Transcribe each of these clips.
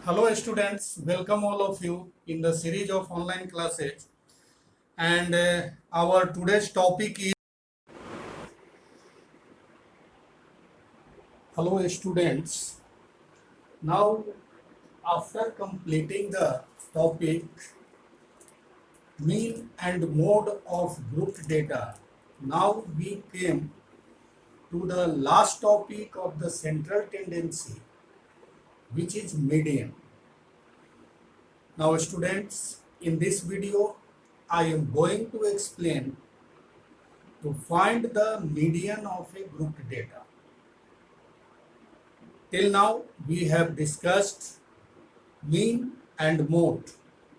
Hello students, welcome all of you in the series of online classes, and our today's topic is hello students. Now after completing the topic mean and mode of grouped data, now we came to the last topic of the central tendency, which is median. Now students, in this video I am going to explain to find the median of a grouped data. Till now we have discussed mean and mode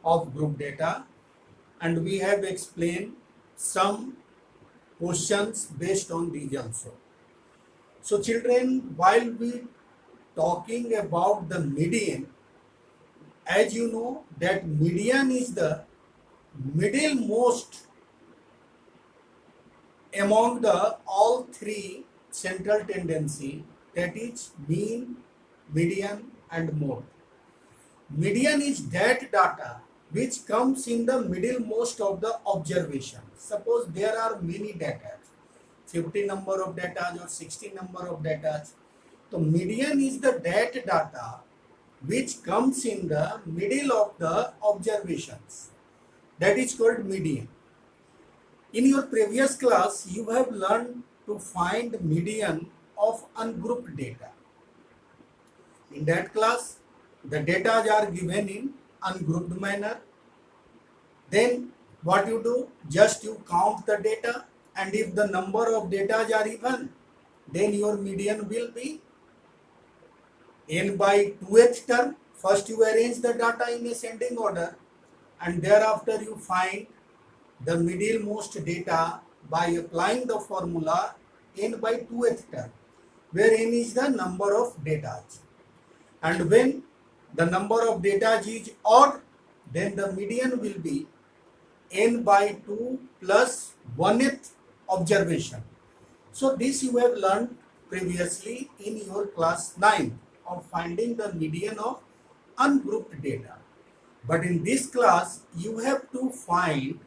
of group data, and we have explained some questions based on these also. So children, while we talking about the median, as you know that median is the middlemost among the all three central tendency, that is mean, median and mode. Median is that data which comes in the middlemost of the observation. Suppose there are many data, 50 number of data or 60 number of data. So median is the that data which comes in the middle of the observations. That is called median. In your previous class, you have learned to find median of ungrouped data. In that class, the data are given in ungrouped manner. Then what you do? Just you count the data, and if the number of data are even, then your median will be n by 2th term. First you arrange the data in ascending order, and thereafter you find the middlemost data by applying the formula n by 2th term, where n is the number of data. And when the number of data is odd, then the median will be n by 2 plus 1th observation. So this you have learned previously in your class 9 of finding the median of ungrouped data. But in this class, you have to find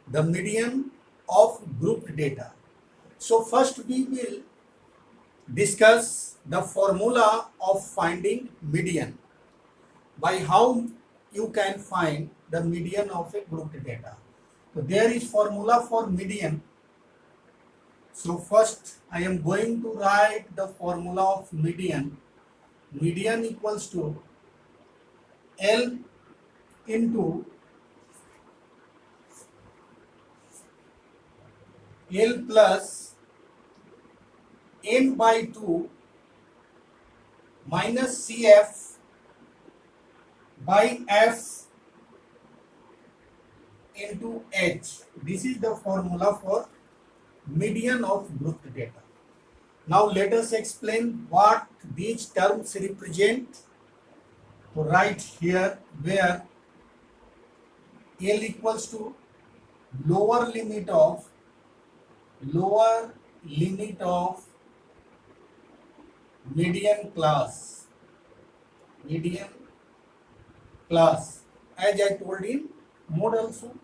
the median of grouped data. So first we will discuss the formula of finding median. By how you can find the median of a grouped data. So there is formula for median. So first I am going to write the formula of median. Median equals to L into L plus n by 2 minus CF by F into H. This is the formula for median of grouped data. Now let us explain what these terms represent. To write here where L equals to lower limit of median class, as I told in mode also,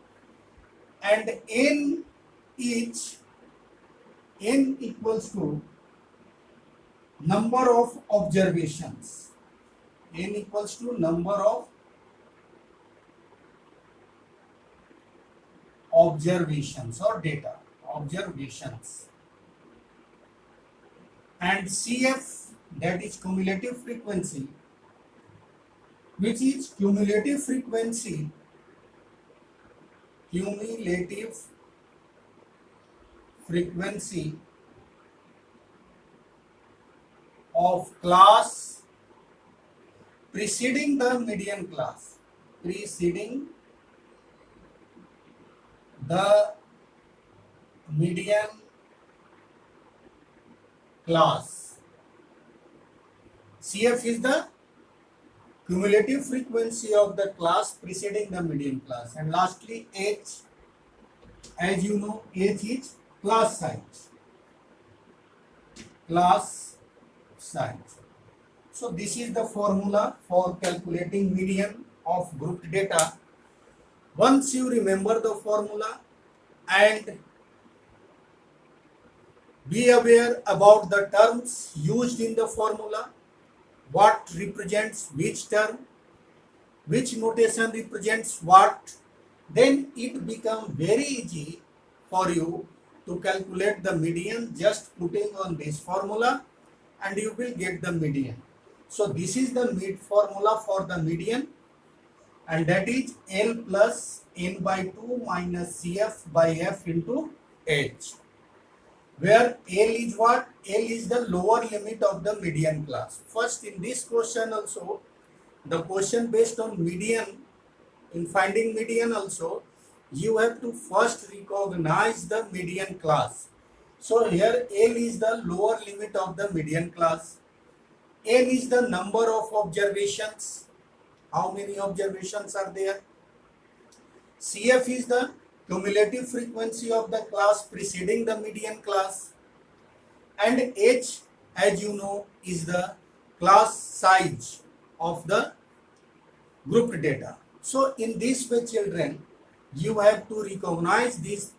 and n equals to number of observations. N equals to number of observations or data observations, and CF, that is cumulative frequency, which is cumulative frequency of class preceding the median class, preceding the median class. CF is the cumulative frequency of the class preceding the median class, and lastly H, as you know, H is class size. So this is the formula for calculating median of grouped data. Once you remember the formula and be aware about the terms used in the formula, what represents which term, which notation represents what, then it becomes very easy for you to calculate the median just putting on this formula and you will get the median. So this is the mid formula for the median, and that is L plus n by 2 minus Cf by f into h, where L is what? L is the lower limit of the median class. First, in this question also, the question based on median, in finding median also, you have to first recognize the median class. So here L is the lower limit of the median class. N is the number of observations. How many observations are there? Cf is the cumulative frequency of the class preceding the median class. And H, as you know, is the class size of the grouped data. So in this way, children, you have to recognize these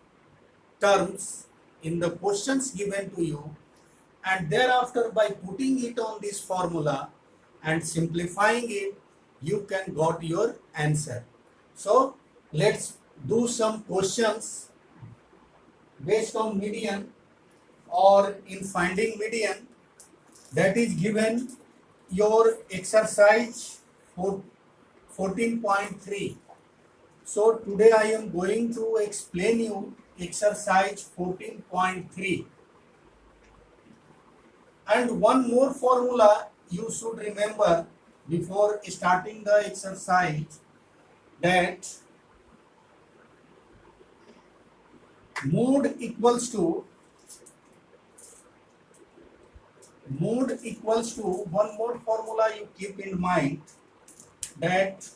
terms in the questions given to you, and thereafter by putting it on this formula and simplifying it, you can got your answer. So let's do some questions based on median or in finding median. That is given your exercise for 14.3. So today I am going to explain you exercise 14.3. And one more formula you should remember before starting the exercise, that mode equals to one more formula you keep in mind, that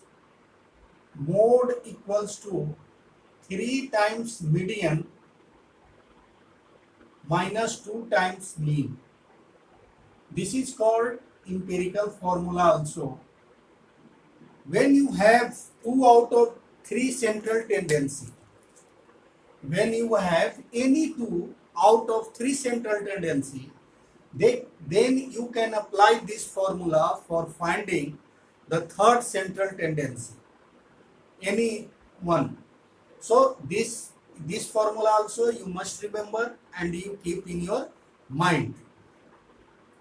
mode equals to 3 times median minus 2 times mean. This is called empirical formula also. When you have 2 out of 3 central tendency, when you have any 2 out of 3 central tendency, then you can apply this formula for finding the third central tendency, any one. So this formula also you must remember and you keep in your mind,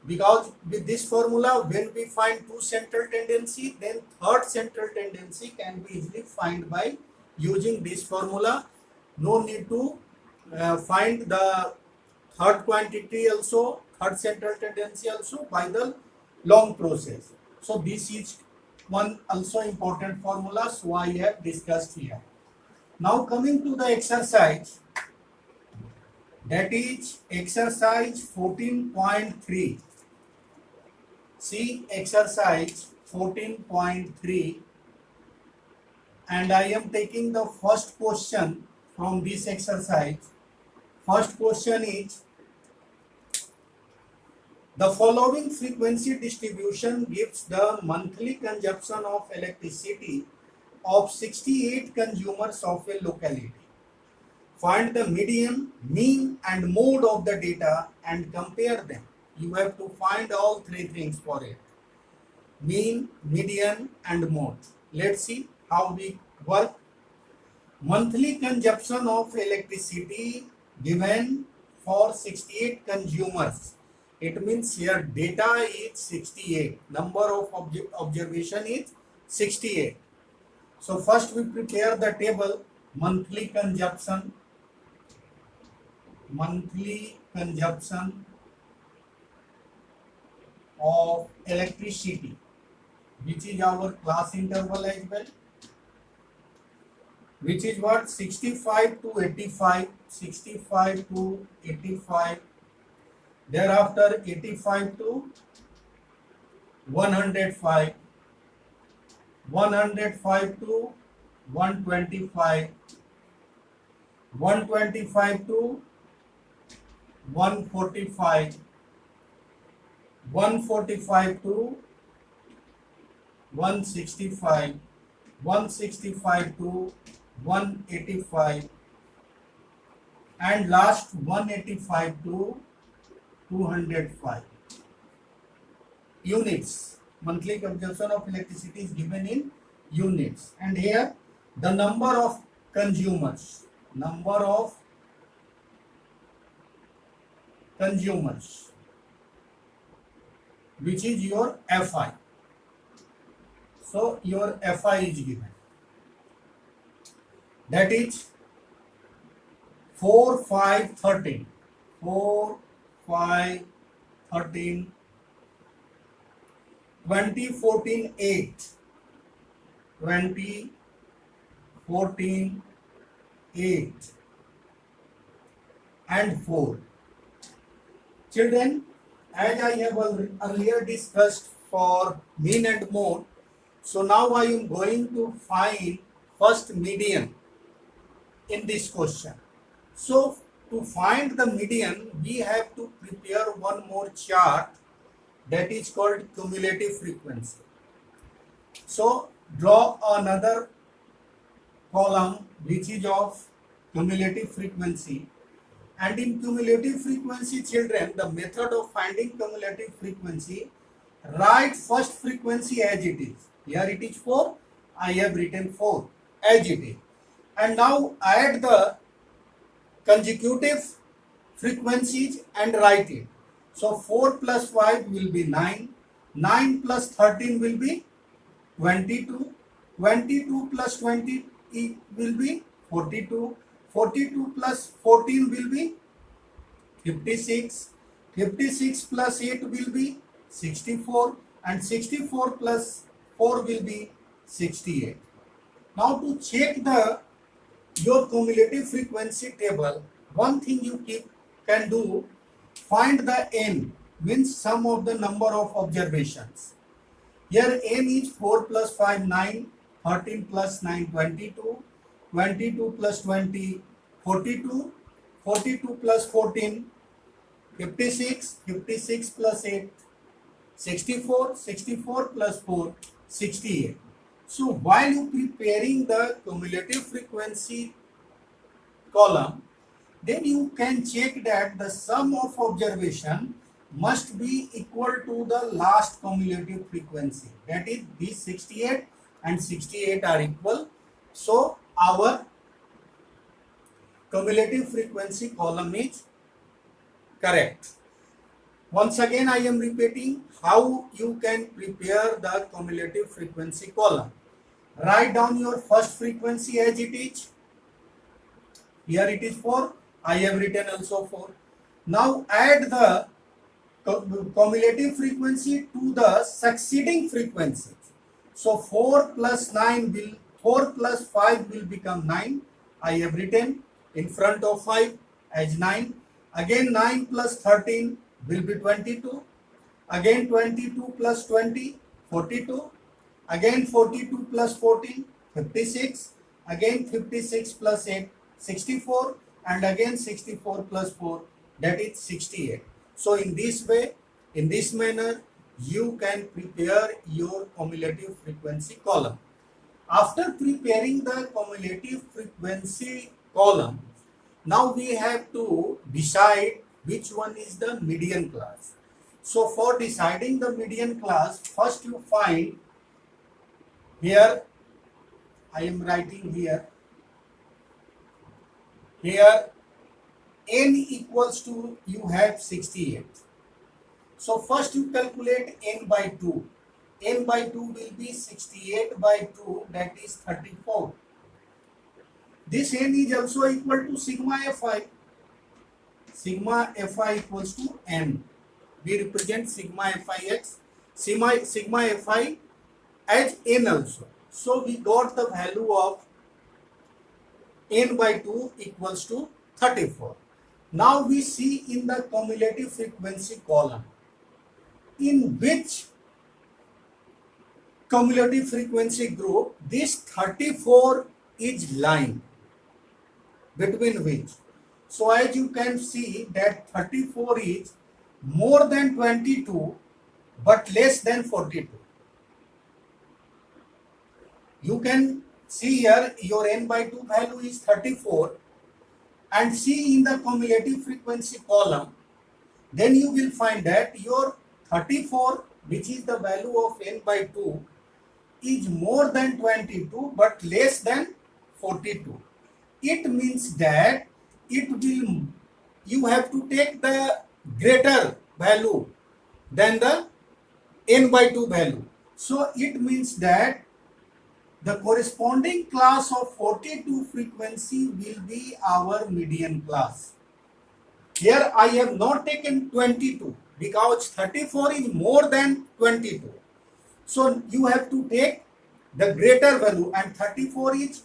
because with this formula, when we find 2 central tendency, then third central tendency can be easily find by using this formula. No need to find the third quantity also, third central tendency also by the long process. So this is one also important formula, so I have discussed here. Now coming to the exercise, that is exercise 14.3. See exercise 14.3, and I am taking the first question from this exercise. First question is, the following frequency distribution gives the monthly consumption of electricity of 68 consumers of a locality. Find the median, mean and mode of the data and compare them. You have to find all 3 things for it: mean, median and mode. Let's see how we work. Monthly consumption of electricity given for 68 consumers. It means here data is 68. Number of observation is 68. So first we prepare the table. Monthly consumption of electricity, which is our class interval as well, which is what? 65 to 85, 65 to 85, thereafter 85 to 105, 105 to 125, 125 to 145, 145 to 165, 165 to 185, and last 185 to 205 units. Monthly consumption of electricity is given in units, and here the number of consumers, which is your Fi. So your Fi is given, that is 4, 5, 13, 4, 5, 13, 20, 14, 8, 20, 14, 8, and 4. Children, as I have earlier discussed for mean and mode, so now I am going to find first median in this question. So to find the median, we have to prepare one more chart, that is called cumulative frequency. So draw another column which is of cumulative frequency, and in cumulative frequency, children, the method of finding cumulative frequency, write first frequency as it is. Here it is 4, I have written 4 as it is, and now add the consecutive frequencies and write it. So 4 plus 5 will be 9, 9 plus 13 will be 22, 22 plus 20 will be 42, 42 plus 14 will be 56, 56 plus 8 will be 64, and 64 plus 4 will be 68. Now to check your cumulative frequency table, one thing you can do, find the n, means sum of the number of observations. Here n is 4 plus 5, 9, 13 plus 9, 22, 22 plus 20, 42, 42 plus 14, 56, 56 plus 8, 64, 64 plus 4, 68. So while you preparing the cumulative frequency column, then you can check that the sum of observation must be equal to the last cumulative frequency. That is, these 68 and 68 are equal. So our cumulative frequency column is correct. Once again, I am repeating how you can prepare the cumulative frequency column. Write down your first frequency as it is. Here it is 4. I have written also 4. Now add the cumulative frequency to the succeeding frequencies. So 4 plus 5 will become 9. I have written in front of 5 as 9. Again 9 plus 13 will be 22. Again 22 plus 20, 42. Again 42 plus 14, 56. Again 56 plus 8, 64. And again 64 plus 4, that is 68. So in this way, in this manner, you can prepare your cumulative frequency column. After preparing the cumulative frequency column, now we have to decide which one is the median class. So for deciding the median class, first you find, here I am writing here n equals to, you have 68. So first you calculate n by 2. N by 2 will be 68 by 2, that is 34. This n is also equal to sigma fi. Sigma fi equals to n. We represent sigma fix, sigma fi as n also. So we got the value of n by 2 equals to 34. Now we see in the cumulative frequency column, in which cumulative frequency group this 34 is lying, between which. So as you can see that 34 is more than 22 but less than 42. You can see here your n by 2 value is 34, and see in the cumulative frequency column, then you will find that your 34, which is the value of n by 2, is more than 22 but less than 42. It means that it will, you have to take the greater value than the n by 2 value. So it means that the corresponding class of 42 frequency will be our median class. Here I have not taken 22 because 34 is more than 22. So you have to take the greater value, and 34 is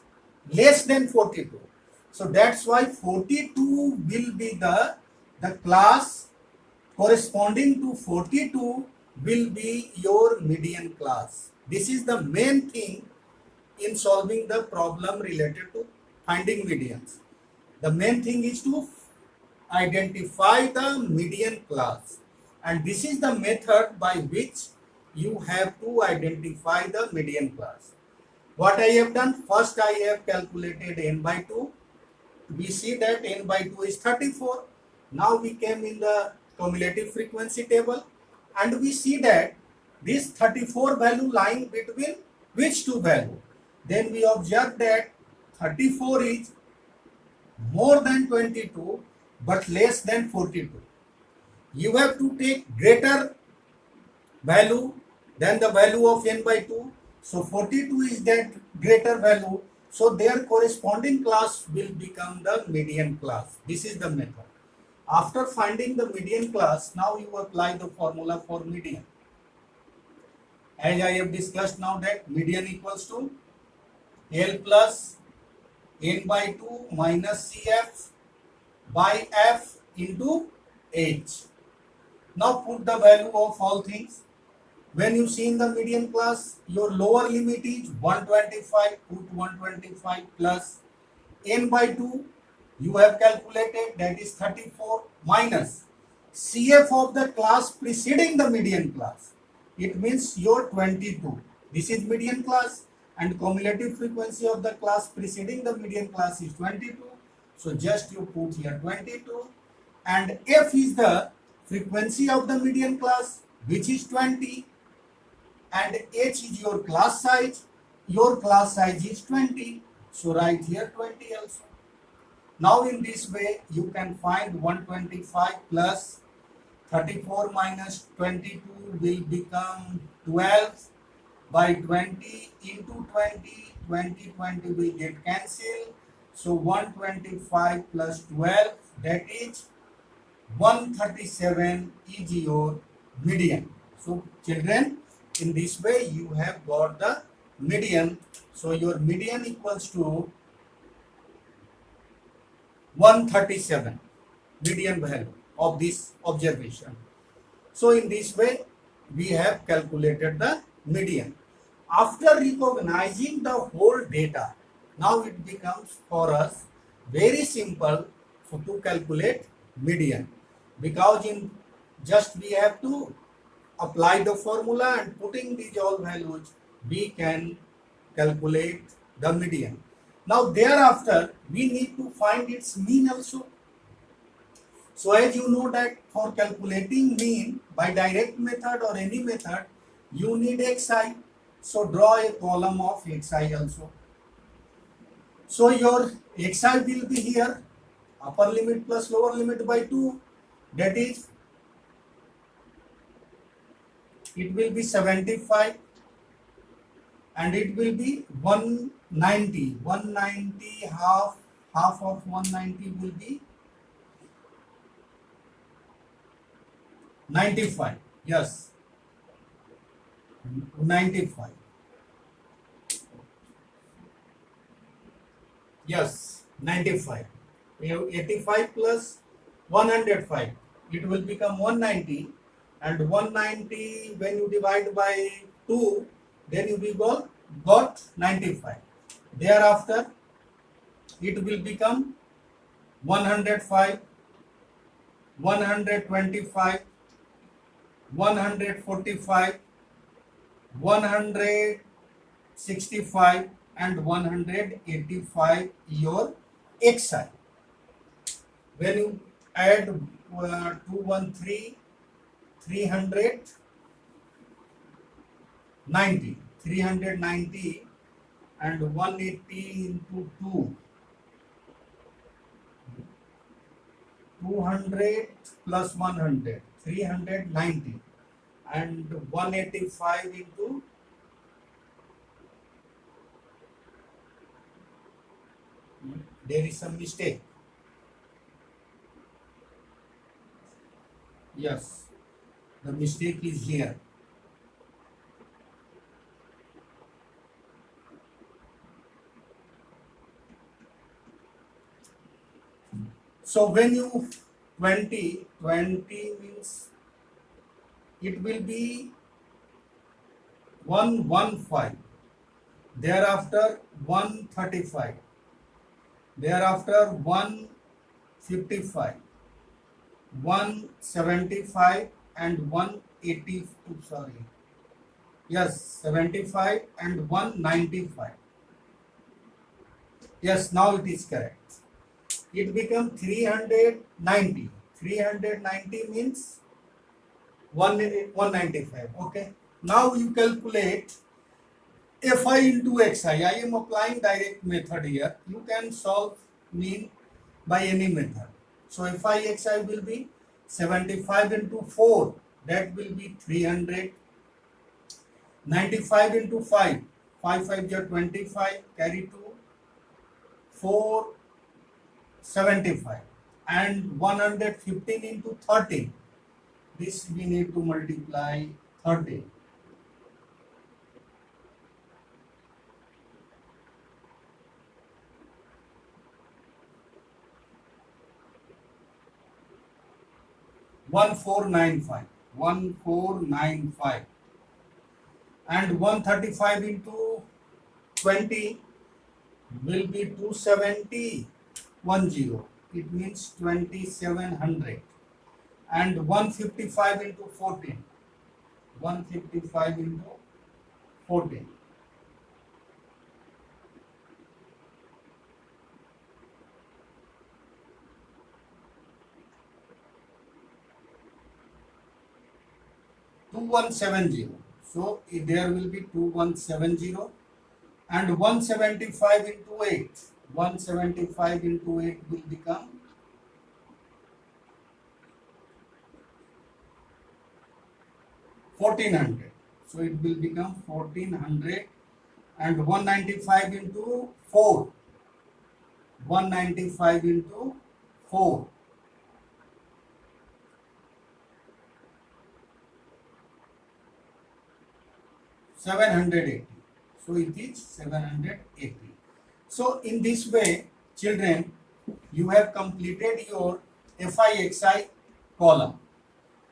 less than 42. So that's why 42 will be the class corresponding to 42 will be your median class. This is the main thing in solving the problem related to finding medians. The main thing is to identify the median class, and this is the method by which you have to identify the median class. What I have done, first I have calculated n by 2. We see that n by 2 is 34. Now we came in the cumulative frequency table, and we see that this 34 value lying between which two value? Then we observe that 34 is more than 22 but less than 42. You have to take greater value than the value of n by 2. So 42 is that greater value. So their corresponding class will become the median class. This is the method. After finding the median class, now you apply the formula for median. As I have discussed now that median equals to L plus n by 2 minus Cf by F into H. Now put the value of all things. When you see in the median class, your lower limit is 125, put 125 plus n by 2, you have calculated, that is 34, minus CF of the class preceding the median class. It means your 22. This is median class, and cumulative frequency of the class preceding the median class is 22. So just you put here 22, and F is the frequency of the median class, which is 20, and H is your class size. Your class size is 20. So write here 20 also. Now in this way you can find 125 plus 34 minus 22 will become 12 by 20 into 20. 20 will get cancelled. So 125 plus 12, that is 137 is your median. So children, in this way you have got the median. So your median equals to 137, median value of this observation. So in this way we have calculated the median. After recognizing the whole data, now it becomes for us very simple to calculate median, because in just we have to apply the formula, and putting these all values we can calculate the median. Now thereafter we need to find its mean also. So as you know that for calculating mean by direct method or any method, you need xi. So draw a column of xi also. So your xi will be here, upper limit plus lower limit by 2, that is it will be 75, and it will be 190 half of 190 will be 95. Yes, 95. Yes, 95. We have 85 plus 105. It will become 190, and 190 when you divide by 2, then you will got 95. Thereafter it will become 105, 125, 145, 100, 65 and 185 your xi. When you add 213, 390 and 180 into 2, 200 plus 100, 390 and 185 into, there is some mistake. Yes, the mistake is here. So when you 20 means it will be 115, thereafter 135, thereafter 155, 175 and 180, sorry, yes, 75 and 195. Yes, now it is correct. It becomes 390. 390 means 195. Okay. Now you calculate fi into xi. I am applying direct method here. You can solve mean by any method. So fi xi will be 75 into 4. That will be 300. 95 into 5. 5 5 is 25. Carry 2. 4 75 and 115 into 13, this we need to multiply 30. One four nine five and 135 into 20 will be 270. 10, it means 2700 and 155 into 14, 155 into 14, two 2170. So there will be 2170 and 175 into 8. 175 into 8 will become 1400. So it will become 1400 and 195 into 4. 195 into 4. 780. So it is 780. So in this way, children, you have completed your FIXI column.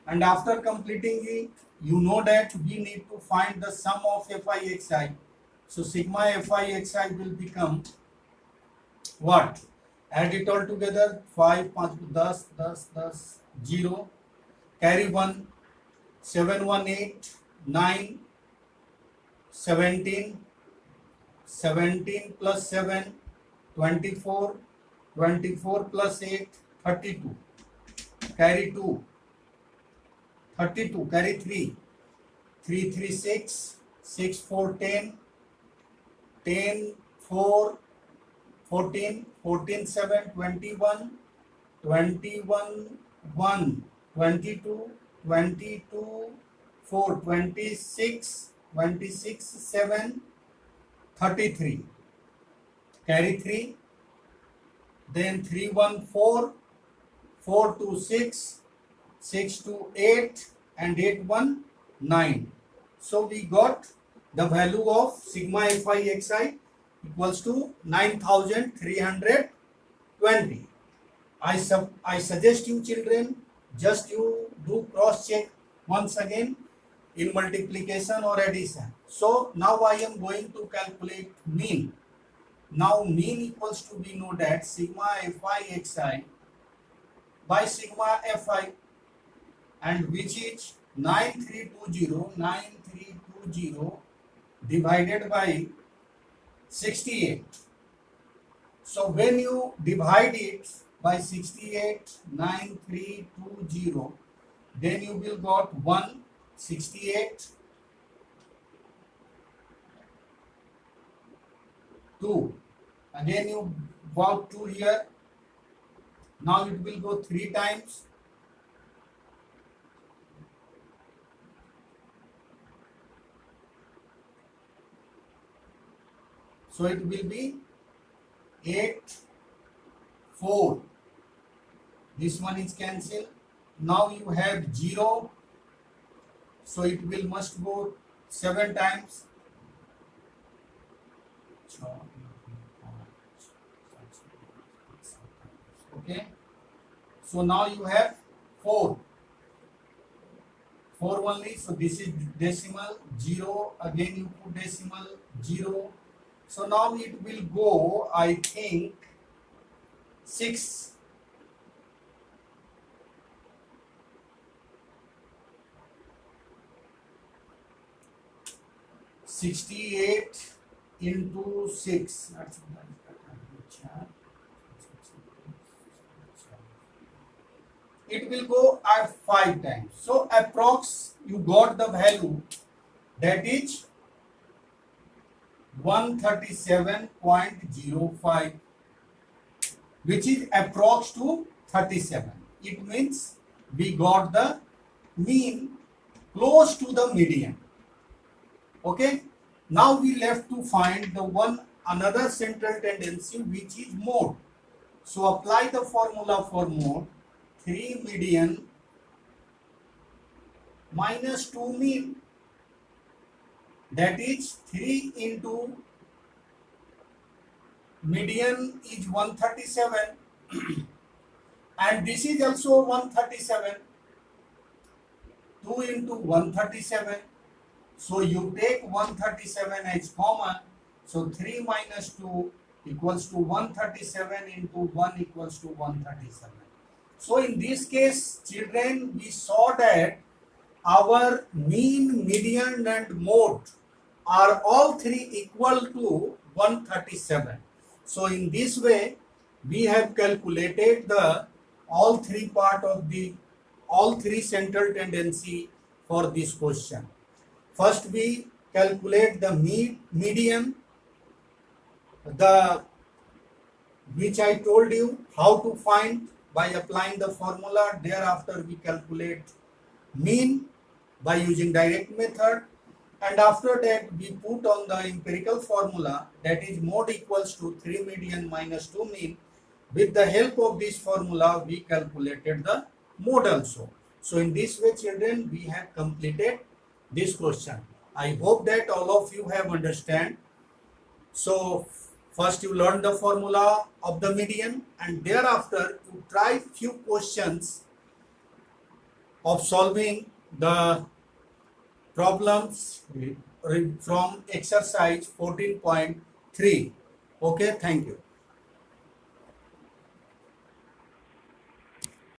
And after completing it, you know that we need to find the sum of FIXI. So sigma FIXI will become what? Add it all together, 5, 5, 10, 0, carry 1, 7, 1, 8, 9, 17, 17 plus 7, 24, 24 plus 8, 32, carry 2, 32, carry 3, 3, 3, 6, 6, 4, 10, 10, 4, 14, 14, 7, 21, 21, 1, 22, 22, 4, 26, 26, 7, 33, carry 3, then 3, 1, 4, 4, 2, 6, 6, 2, 8, and 8, 1, 9. So we got the value of sigma FIXI equals to 9320. I suggest you children, just you do cross check once again in multiplication or addition. So now I am going to calculate mean. Now mean equals to, we know that sigma FIXI by sigma FI, and which is 9320 divided by 68. So when you divide it by 689320, then you will got 168 2. Again you brought 2 here. Now it will go 3 times. So it will be 8 4. This one is cancelled. Now you have 0. So it will must go 7 times. Okay. So now you have 4 only. So this is decimal 0. Again you put decimal 0. So now it will go, I think, 6. (68) into 6. It will go at 5 times. So approx you got the value, that is 137.05, which is approx to 37. It means we got the mean close to the median. Okay. Now we left to find the another central tendency, which is mode. So apply the formula for mode. 3 median minus 2 mean, that is 3 into median is 137 and this is also 137. 2 into 137. So you take 137 as common. So 3 minus 2 equals to 137 into 1 equals to 137. So in this case, children, we saw that our mean, median and mode are all three equal to 137. So in this way, we have calculated the all three central tendency for this question. First we calculate the median, which I told you how to find by applying the formula. Thereafter we calculate mean by using direct method, and after that we put on the empirical formula, that is mode equals to 3 median minus 2 mean. With the help of this formula we calculated the mode also. So in this way, children, we have completed this question. I hope that all of you have understand. So first you learn the formula of the median, and thereafter you try few questions of solving the problems from exercise 14.3. Okay, thank you.